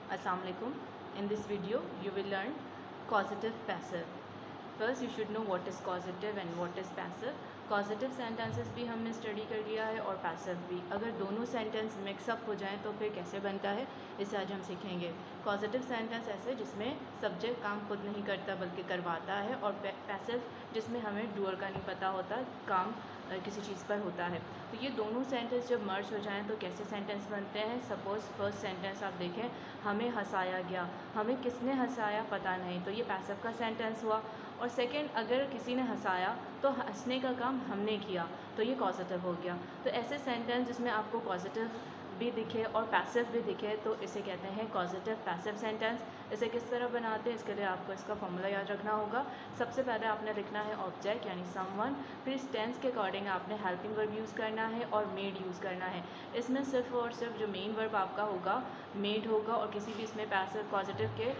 Assalamu alaikum. In this video you will learn causative passive. First you should know what is causative and what is passive. Causative sentences भी हमने study कर लिया है और passive भी. अगर दोनों सेंटेंस मिक्सअप हो जाएं तो फिर कैसे बनता है इसे आज हम सीखेंगे. कॉजेटिव सेंटेंस ऐसे जिसमें सब्जेक्ट काम खुद नहीं करता बल्कि करवाता है, और पैसिव जिसमें हमें डूअर का नहीं पता होता, काम किसी चीज़ पर होता है. तो ये दोनों सेंटेंस जब मर्ज हो जाएं तो कैसे सेंटेंस बनते हैं. सपोज़ फर्स्ट सेंटेंस आप देखें, हमें हंसाया गया. हमें किसने हंसाया पता नहीं, तो ये पैसिव का सेंटेंस हुआ. और सेकंड, अगर किसी ने हंसाया तो हंसने का काम हमने किया, तो ये कॉजेटिव हो गया. तो ऐसे सेंटेंस जिसमें आपको कॉजेटिव भी दिखे और पैसिव भी दिखे तो इसे कहते हैं कॉजेटिव पैसिव सेंटेंस. इसे किस तरह बनाते हैं, इसके लिए आपको इसका फॉर्मूला याद रखना होगा. सबसे पहले आपने लिखना है ऑब्जेक्ट यानी समवन, फिर इस टेंस के अकॉर्डिंग आपने हेल्पिंग वर्ब यूज़ करना है और मेड यूज़ करना है. इसमें सिर्फ और सिर्फ जो मेन वर्ब आपका होगा मेड होगा, और किसी भी इसमें पैसिव पॉजिटिव के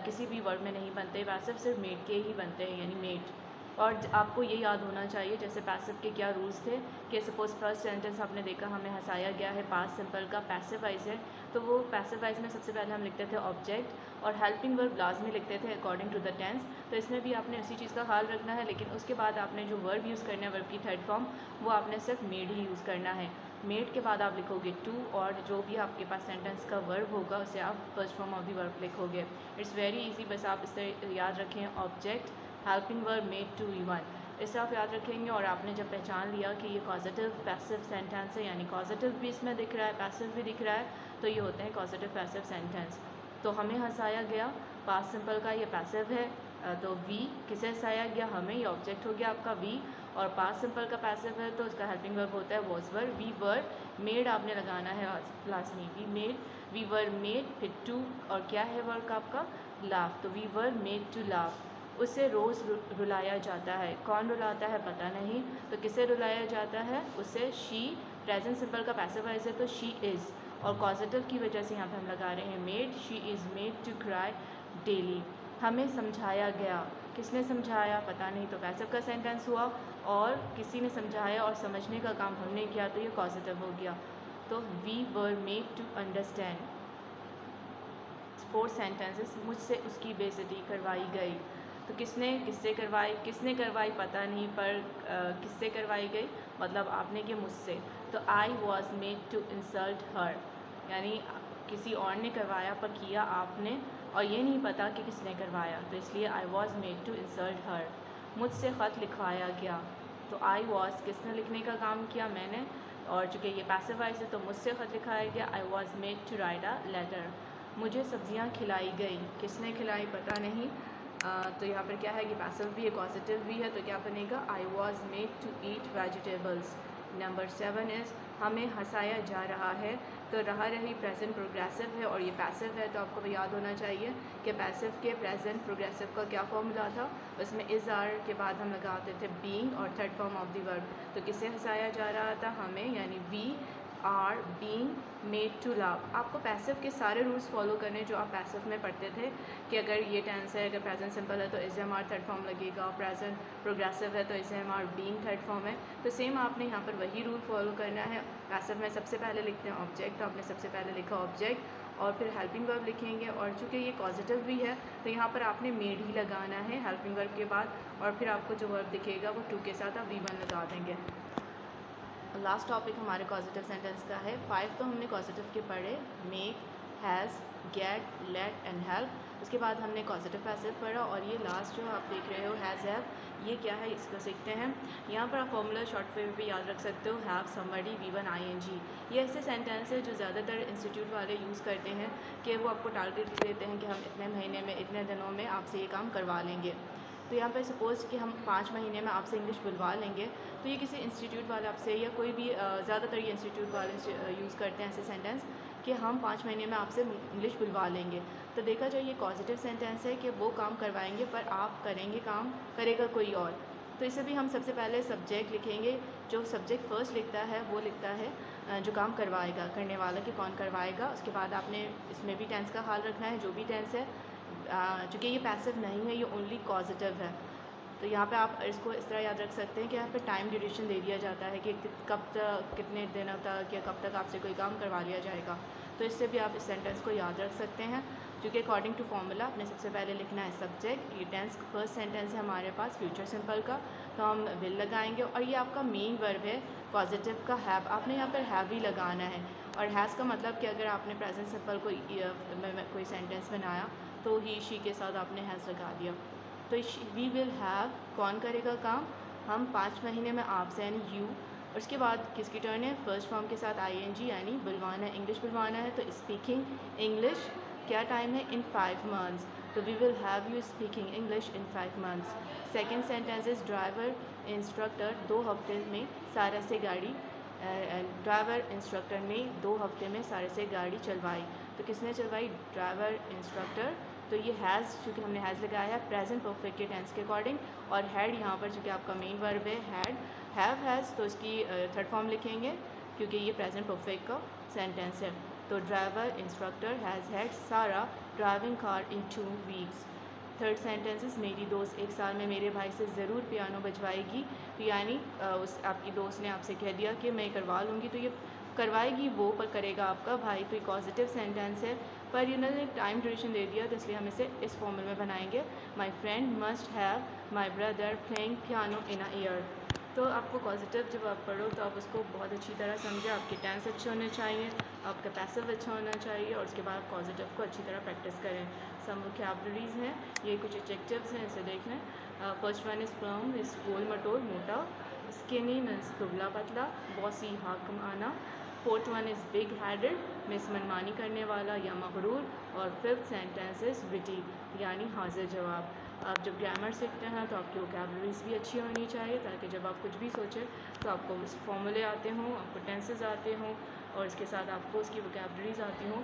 किसी भी वर्ब में नहीं बनते. पैसिव सिर्फ मेड के ही बनते हैं यानी मेड. और आपको ये याद होना चाहिए जैसे पैसिव के क्या रूल्स थे कि सपोज़ फर्स्ट सेंटेंस आपने देखा हमें हंसाया गया है, पास्ट सिंपल का पैसिव वाइज है, तो वो पैसिव वाइज में सबसे पहले हम लिखते थे ऑब्जेक्ट और हेल्पिंग वर्ब लाजमी लिखते थे अकॉर्डिंग टू द टेंस. तो इसमें भी आपने उसी चीज़ का ख्याल रखना है, लेकिन उसके बाद आपने जो वर्ब यूज़ करना है वर्ब की थर्ड फॉर्म वो आपने सिर्फ मेड ही यूज़ करना है. मेड के बाद आप लिखोगे टू, और जो भी आपके पास सेंटेंस का वर्ब होगा उसे आप first form of the verb लिखोगे. इट्स वेरी इजी, बस आप इसे याद रखें object helping verb made to वी1. इससे आप याद रखेंगे. और आपने जब पहचान लिया कि ये कॉजेटिव पैसिव सेंटेंस है यानी कॉजेटिव भी इसमें दिख रहा है पैसिव भी दिख रहा है, तो ये होते हैं कॉजेटिव पैसिव सेंटेंस. तो हमें हंसाया गया पास्ट सिंपल का ये पैसिव है, तो वी किसे हंसाया गया हमें, ये ऑब्जेक्ट हो गया आपका वी, और पास्ट सिंपल का पैसिव है तो उसका हेल्पिंग वर्ब होता है was were. We were made आपने लगाना है लाजमी, we made, we were made, फिर टू, और क्या है वर्क आपका लाफ, तो we were made to laugh. उसे रोज़ रुलाया जाता है. कौन रुलाता है पता नहीं, तो किसे रुलाया जाता है उसे. शी प्रेजेंट सिंपल का पैसिव वॉइस है तो शी इज़, और कॉजेटिव की वजह से यहाँ पे हम लगा रहे हैं made. She is made to cry daily. हमें समझाया गया, किसने समझाया पता नहीं, तो पैसिव का सेंटेंस हुआ. और किसी ने समझाया और समझने का काम हमने किया तो ये कॉजेटिव हो गया. तो we were made to understand. Four sentences, मुझसे उसकी बेइज्जती करवाई गई. तो किससे करवाई पता नहीं, पर किससे करवाई गई मतलब आपने कि मुझसे. तो I was made to insult her, यानी किसी और ने करवाया पर किया आपने, और ये नहीं पता कि किसने करवाया, तो इसलिए I was made to insult her. मुझसे ख़त लिखवाया गया, तो आई वॉज किसने लिखने का काम किया मैंने, और चूँकि ये पैसिव वॉइस है तो मुझसे ख़त लिखाया गया. I was made to write a letter. मुझे सब्ज़ियाँ खिलाई गई, किसने खिलाई पता नहीं, तो यहाँ पर क्या है कि पैसिव भी है पॉजिटिव भी है, तो क्या बनेगा I was made to eat vegetables. Number 7 is हमें हंसाया जा रहा है, तो रहा रही प्रेजेंट प्रोग्रेसिव है और ये पैसिव है, तो आपको याद होना चाहिए कि पैसिव के प्रेजेंट प्रोग्रेसिव का क्या फॉर्मूला था. उसमें इज़ आर के बाद हम लगाते थे बीइंग और third form of the verb. तो किसे हंसाया जा रहा था हमें, यानी we are being made to love. आपको पैसिव के सारे रूल्स फॉलो करने जो आप पैसिव में पढ़ते थे कि अगर ये टेंस है, अगर प्रेजेंट सिंपल है तो is am are third form लगेगा, प्रेजेंट प्रोग्रेसिव है तो is am are being third form है. तो सेम आपने यहाँ पर वही रूल फॉलो करना है. पैसिव में सबसे पहले लिखते हैं ऑब्जेक्ट, तो आपने सबसे पहले लिखा ऑब्जेक्ट और फिर हेल्पिंग वर्ब लिखेंगे, और चूँकि ये पॉजिटिव भी है तो यहाँ पर आपने मेड ही लगाना है हेल्पिंग वर्ब के बाद, और फिर आपको जो वर्ब दिखेगा वो टू के साथ आप वी1 लगा देंगे. लास्ट टॉपिक हमारे पॉजिटिव सेंटेंस का है. 5 तो हमने पॉजिटिव के पढ़े, make, has, get, let and help. उसके बाद हमने पॉजिटिव पैसिव पढ़ा, और ये लास्ट जो आप देख रहे हो हैज़ हैव, ये क्या है इसको सीखते हैं. यहाँ पर आप फॉर्मूला शॉर्ट फॉर्म भी याद रख सकते हो, हैव समबडी वी1 ing. ये ऐसे सेंटेंस है जो ज़्यादातर इंस्टीट्यूट वाले यूज़ करते हैं कि वो आपको टारगेट देते हैं कि हम इतने महीने में इतने दिनों में आपसे ये काम करवा लेंगे. तो यहाँ पर सपोज़ कि हम 5 महीने में आपसे इंग्लिश बुलवा लेंगे, तो ये किसी इंस्टीट्यूट वाले आपसे या कोई भी ज़्यादातर ये इंस्टीट्यूट वाले यूज़ करते हैं ऐसे सेंटेंस कि हम 5 महीने में आपसे इंग्लिश बुलवा लेंगे. तो देखा जाए ये पॉजिटिव सेंटेंस है कि वो काम करवाएंगे पर आप करेंगे, काम करेगा कोई और. तो इसे भी हम सबसे पहले सब्जेक्ट लिखेंगे. जो सब्जेक्ट फर्स्ट लिखता है वो लिखता है जो काम करवाएगा, करने वाला कि कौन करवाएगा. उसके बाद आपने इसमें भी टेंस का ख्याल रखना है, जो भी टेंस है, चूँकि ये पैसिव नहीं है, ये ओनली पॉजिटिव है. तो यहाँ पे आप इसको इस तरह याद रख सकते हैं कि यहाँ पे टाइम ड्यूरेशन दे दिया जाता है कि कब तक, कितने दिनों तक या कब तक आपसे कोई काम करवा लिया जाएगा. तो इससे भी आप इस सेंटेंस को याद रख सकते हैं, क्योंकि अकॉर्डिंग टू फार्मूला आपने सबसे पहले लिखना है सब्जेक्ट। ये टेंस फर्स्ट सेंटेंस है हमारे पास फ्यूचर सिंपल का, तो हम विल लगाएंगे और ये आपका मेन वर्ब है पॉजिटिव का हैव, आपने यहाँ पर हैव ही लगाना है। और हैज़ का मतलब कि अगर आपने प्रेजेंट सिंपल कोई सेंटेंस बनाया तो ही शी के साथ आपने हैज़ लगा दिया। तो वी विल हैव कौन करेगा काम, हम 5 महीने में आपसे यानी यू। उसके बाद किसकी टर्न है, फर्स्ट फॉर्म के साथ आईएनजी यानी बुलवाना है, इंग्लिश बुलवाना है, तो स्पीकिंग इंग्लिश क्या टाइम है, इन 5 मंथ्स। तो we will have you speaking English in 5 months. Second sentence is driver instructor 2 हफ्ते में सारा से गाड़ी, ड्राइवर इंस्ट्रक्टर ने 2 हफ्ते में सारे से गाड़ी चलवाई। तो किसने चलवाई, ड्राइवर इंस्ट्रक्टर। तो ये हैज़, चूँकि हमने हैज़ लगाया है प्रेजेंट परफेक्ट के टेंस के अकॉर्डिंग, और हैड यहाँ पर चूँकि आपका मेन वर्ब है हैड, हैव हैज़, तो इसकी थर्ड फॉर्म लिखेंगे क्योंकि ये प्रेजेंट परफेक्ट का सेंटेंस है। तो ड्राइवर इंस्ट्रक्टर हैज़ हैड सारा driving car in 2 weeks. Third sentences, मेरी दोस्त 1 साल में मेरे भाई से ज़रूर पियानो बजवाएगी। तो यानी उस आपकी दोस्त ने आपसे कह दिया कि मैं करवा लूँगी, तो ये करवाएगी वो, पर करेगा आपका भाई। तो ये पॉजिटिव सेंटेंस है, पर इन्होंने टाइम ड्यूरेशन दे दिया, तो इसलिए हम इसे इस फॉर्मूले में बनाएंगे। My friend must have my brother playing piano in a year. तो आपको पॉजिटिव जब आप पढ़ो तो आप उसको बहुत अच्छी तरह समझें, आपके टेंस अच्छे होने चाहिए, आपका पैसिव अच्छा होना चाहिए, और उसके बाद पॉजिटिव को अच्छी तरह प्रैक्टिस करें। सम वोकैबुलरीज़ हैं, ये कुछ एडजेक्टिव्स हैं, इसे देख लें। First one is plump, is गोल मटोल मोटा। स्किनी मीन्स दुबला पतला। बॉसी हाकमाना। Fourth one is big headed, means मनमानी करने वाला या मगरूर। और फिफ्थ सेंटेंस इज़ विटी, यानी हाजिर जवाब। आप जब ग्रामर सीखते हैं तो आपकी वोकैबुलरीज़ भी अच्छी होनी चाहिए, ताकि जब आप कुछ भी सोचें तो आपको फॉर्मूले आते हों, आपको टेंसेस आते हों, और इसके साथ आपको उसकी वोकैबुलरीज़ आती हों।